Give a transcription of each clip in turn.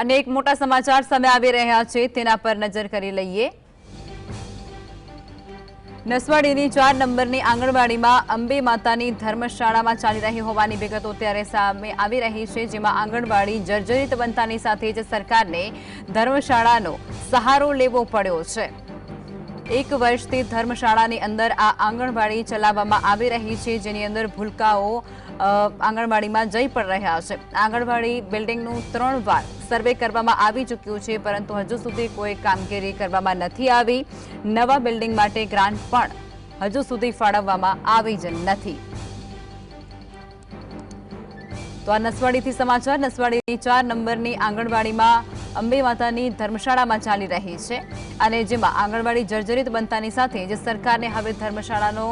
અને એક મોટા સમાચાર સામે આવી રહ્યા છે તેના પર નજર કરી લઈએ। નસવાડીની 4 નંબરની આંગણવાડીમાં અંબે માતાની ધર્મશાળામાં ચાલી રહી હોવાની વિગતો ત્યારે સામે આવી રહી છે, જેમાં આંગણવાડી જર્જરિત બનતાની સાથે જ સરકારને ધર્મશાળાનો સહારો લેવો પડ્યો છે। 1 વર્ષથી ધર્મશાળાની અંદર આ આંગણવાડી ચલાવવામાં આવી રહી છે, જેની અંદર ભૂલકાઓ આંગણવાડીમાં જઈ પણ રહ્યા છે। આંગણવાડી બિલ્ડિંગનું 3 વાર સર્વે કરવામાં આવી ચૂક્યું છે, પરંતુ હજુ સુધી કોઈ કામગીરી કરવામાં નથી આવી। નવા બિલ્ડિંગ માટે ગ્રાન્ટ પણ હજુ સુધી ફાળવવામાં આવી જ નથી। તો આ નસવાડીથી સમાચાર। નસવાડીની 4 નંબરની આંગણવાડીમાં અંબે માતાની ધર્મશાળામાં ચાલી રહી છે, અને જેમાં આંગણવાડી જર્જરિત બનતાની સાથે જ સરકારને હવે ધર્મશાળાનો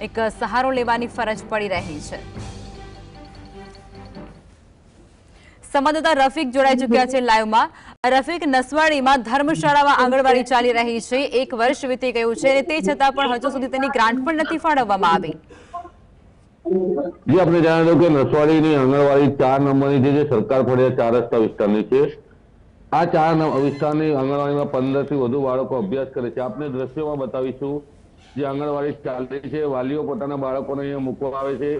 એક સહારો લેવાની ફરજ પડી રહી છે। સંવાદદાતા રફીક જોડાઈ ચૂક્યા છે લાઈવમાં। રફીક, નસવાડીમાં ધર્મશાળામાં આંગણવાડી ચાલી રહી છે, 1 વર્ષ વીતી ગયું છે, અને તે છતાં પણ હજુ સુધી તેની ગ્રાન્ટ પણ નથી ફાળવવામાં આવી। जी आपने जाना दो कि नसवाड़ी आंगणवाड़ी 4 नंबर की सरकार फड़िया 4 रस्ता विस्तार है। आ 4 विस्तार आंगणवाड़ी में 15 થી વધુ બાળકો અભ્યાસ કરે છે। आपने દ્રશ્યોમાં બતાવીશું જે આંગણવાડી ચાલી છે, વાલીઓ પોતાના બાળકોને અહીંયા મૂકવા આવે છે।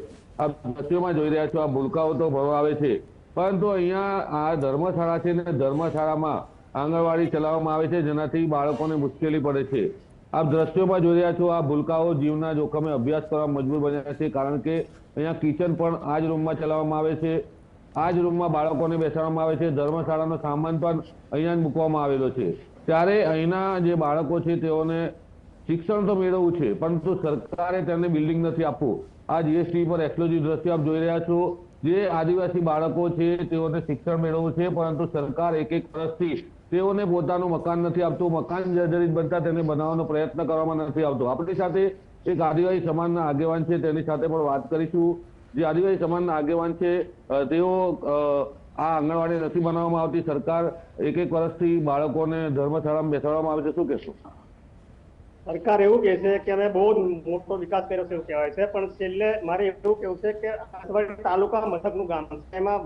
આ દ્રશ્યોમાં જોઈ રહ્યા છો, આ ભૂલકાઓ તો ભરવા આવે છે, પરંતુ અહીંયા આ ધર્મશાળા છે ને ધર્મશાળામાં આંગણવાડી ચલાવવામાં આવે છે, જેનાથી બાળકોને મુશ્કેલી પડે છે। આપ દ્રશ્યોમાં જોઈ રહ્યા છો, આ ભૂલકાઓ જીવના જોખમે અભ્યાસ કરવા મજબૂર બન્યા છે, કારણ કે અહીંયા કિચન પણ આ જ રૂમમાં ચલાવવામાં આવે છે, આ જ રૂમમાં બાળકોને બેસાડવામાં આવે છે, ધર્મશાળાનો સામાન પણ અહીંયા જ મૂકવામાં આવેલો છે। ત્યારે અહીંના જે બાળકો છે તેઓને શિક્ષણ તો મેળવવું છે, પરંતુ સરકારે તેમને બિલ્ડિંગ નથી આપવું। આ જીએસટી પર એક્સક્લુઝિવ દ્રશ્ય આપ જોઈ રહ્યા છો, જે આદિવાસી બાળકો છે તેઓને શિક્ષણ મેળવવું છે, પરંતુ સરકાર 1 વર્ષથી તેઓને પોતાનું મકાન નથી આપતું। મકાન જર્જરિત બનતા તેને બનાવવાનો પ્રયત્ન કરવામાં નથી આવતો। આપણી સાથે એક આદિવાસી સમાજના આગેવાન છે, તેની સાથે પણ વાત કરીશું। જે આદિવાસી સમાજના આગેવાન છે તેઓ આ આંગણવાડી નથી બનાવવામાં આવતી, સરકાર 1 વર્ષથી બાળકોને ધર્મશાળામાં બેસાડવામાં આવે છે, શું કહેશો? સરકાર એવું કહે છે કે અમે બહુ મોટો વિકાસ કર્યો છે એવું કહેવાય છે, પણ છેલ્લે મારે એવું કેવું છે કે નસવાડી તાલુકા મથકનું ગામ છે, એમાં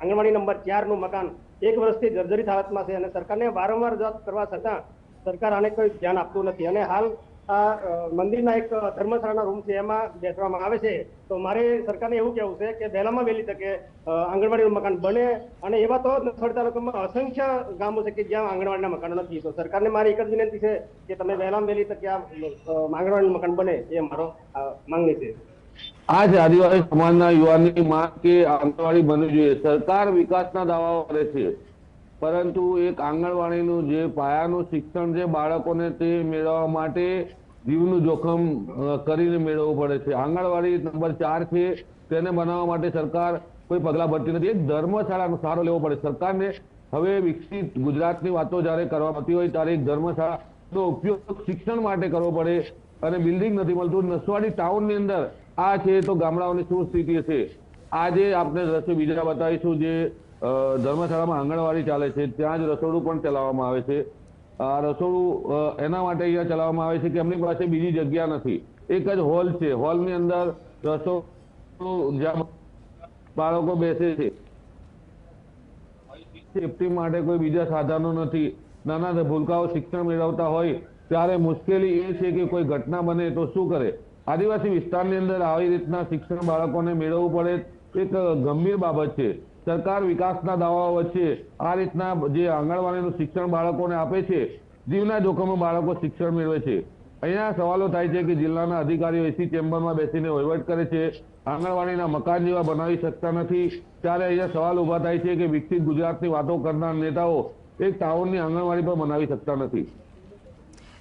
આંગણવાડી નંબર 4 નું મકાન 1 વર્ષથી જર્જરિત હાલતમાં છે, અને સરકારને વારંવાર રજૂઆત કરવા છતાં સરકાર આને કોઈ ધ્યાન આપતું નથી। અને હાલ આ મંદિરના એક ધર્મશાળાના રૂમ છે, એમાં બેસવામાં આવે છે। તો મારે સરકારને એવું કહેવું છે કે વહેલામાં વહેલી તકે આંગણવાડીનું મકાન બને, અને એવા તો નસવાડી તાલુકામાં અસંખ્ય ગામો છે કે જ્યાં આંગણવાડીના મકાનો નથી। તો સરકારને મારી એક જ વિનંતી છે કે તમે વહેલામાં વહેલી તકે આ આંગણવાડીનું મકાન બને, એ મારો માંગણી છે। આ છે આદિવાસી સમાજના યુવાનની માંગ કે આંગણવાડી બનવી જોઈએ। સરકાર વિકાસના દાવાઓ કરે છે, પરંતુ એક આંગણવાડીનું જે પાયાનું શિક્ષણ છે બાળકોને તે મેળવવા માટે જીવનું જોખમ કરીને મેળવવું પડે છે। આંગણવાડી નંબર 4 છે, તેને બનાવવા માટે સરકાર કોઈ પગલાં ભરતી નથી। એક ધર્મશાળાનો સહારો લેવો પડે સરકારને। હવે વિકસિત ગુજરાતની વાતો જ્યારે કરવા આવતી હોય ત્યારે એક ધર્મશાળાનો ઉપયોગ શિક્ષણ માટે કરવો પડે, અને બિલ્ડિંગ નથી મળતું। નસવાડી ટાઉનની અંદર આ છે તો ગામડાઓની શું સ્થિતિ છે? આજે આપણે દ્રશ્ય બીજા બતાવીશું। જે ધર્મશાળામાં આંગણવાડી ચાલે છે ત્યાં જ રસોડું પણ ચલાવવામાં આવે છે। આ રસોડું એના માટે અહીંયા ચલાવવામાં આવે છે કે એમની પાસે બીજી જગ્યા નથી। એક જ હોલ છે, હોલની અંદર રસોડું જ્યાં બાળકો બેસે છે, સેફટી માટે કોઈ બીજા સાધનો નથી। નાના ભૂલકાઓ શિક્ષણ મેળવતા હોય ત્યારે મુશ્કેલી એ છે કે કોઈ ઘટના બને તો શું કરે? આદિવાસી વિસ્તારની અંદર આવી રીતના શિક્ષણ બાળકોને મેળવવું પડે, એક ગંભીર બાબત છે। સરકાર વિકાસના દાવાઓ વચ્ચે આ રીતના જે આંગણવાડીનું શિક્ષણ બાળકોને આપે છે, જીવના જોખમે બાળકો શિક્ષણ મેળવે છે। અહીંયા સવાલો થાય છે કે જિલ્લાના અધિકારીઓ એસી ચેમ્બરમાં બેસીને વહીવટ કરે છે, આંગણવાડીના મકાન જેવા બનાવી શકતા નથી। ત્યારે અહીંયા સવાલ ઉભા થાય છે કે વિકસિત ગુજરાતની વાતો કરનાર નેતાઓ એક ટાઉનની આંગણવાડી પણ બનાવી શકતા નથી।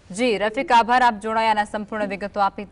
જી રફીક, આભાર, આપ જોડાયાના સંપૂર્ણ વિગતો આપી।